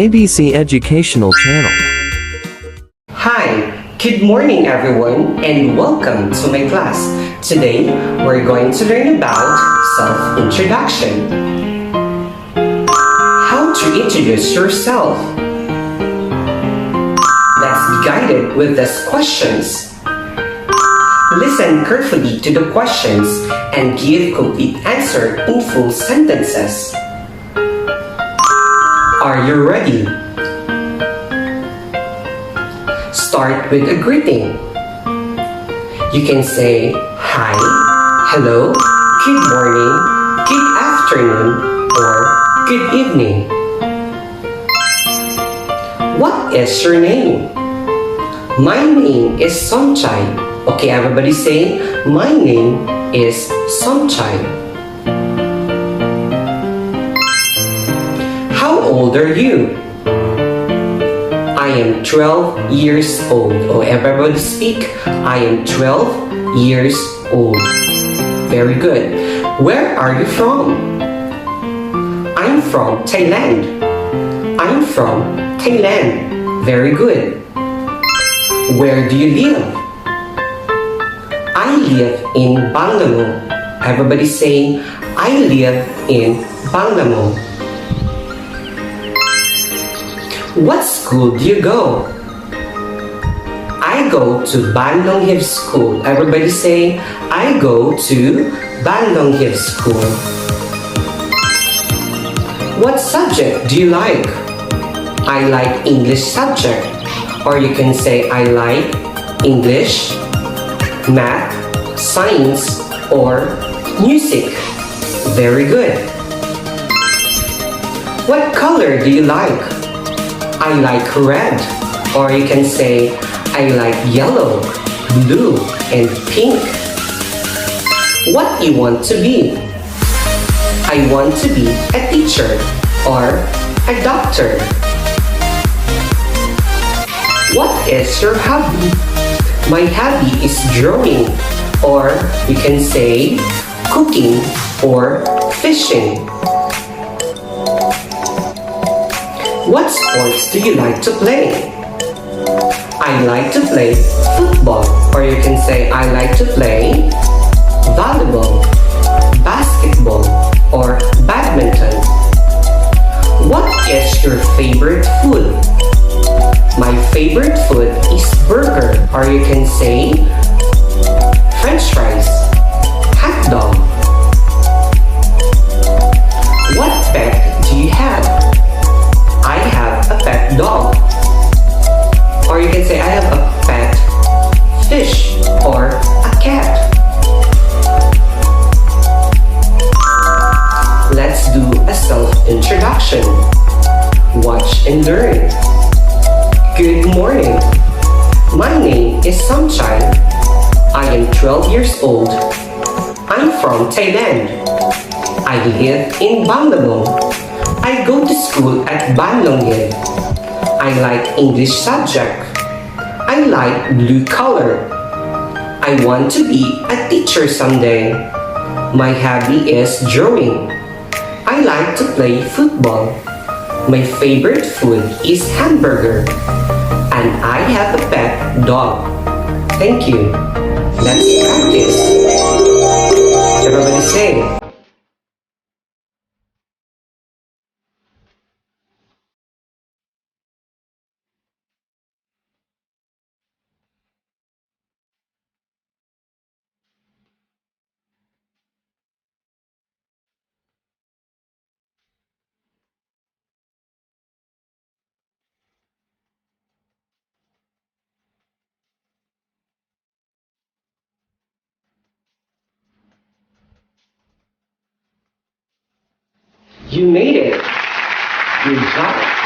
ABC Educational Channel. Hi, good morning everyone and welcome to my class. Today, we're going to learn about self-introduction. How to introduce yourself. Let's be guided with these questions. Listen carefully to the questions and give complete answer in full sentences. Are you ready? Start with a greeting. You can say hi, hello, good morning, good afternoon, or good evening. What is your name? My name is Somchai. Okay, everybody say, my name is Somchai. How old are you? I am 12 years old. Oh, everybody speak. I am 12 years old. Very good. Where are you from? I'm from Thailand. I'm from Thailand. Very good. Where do you live? I live in Bangalore. Everybody say, I live in Bangalore. What school do you go? I go to Bandung Hill School. Everybody say, I go to Bandung Hill School. What subject do you like? I like English subject. Or you can say, I like English, math, science, or music. Very good. What color do you like? I like red, or you can say, I like yellow, blue, and pink. What you want to be? I want to be a teacher or a doctor. What is your hobby? My hobby is drawing, or you can say, cooking or fishing. What sports do you like to play? I like to play football, or you can say I like to play volleyball, basketball, or badminton. What is your favorite food? My favorite food is burger, or you can say French fries, hot dog. What pet do you have? I have a pet dog. Or you can say I have a pet fish or a cat. Let's do a self-introduction. Watch and learn. Good morning. My name is Somchai. I am 12 years old. I'm from Thailand. I live in Bangalore. I go to school at Bandung Hill. I like English subject. I like blue color. I want to be a teacher someday. My hobby is drawing. I like to play football. My favorite food is hamburger. And I have a pet dog. Thank you. Let's practice. Everybody say, you made it. Good job.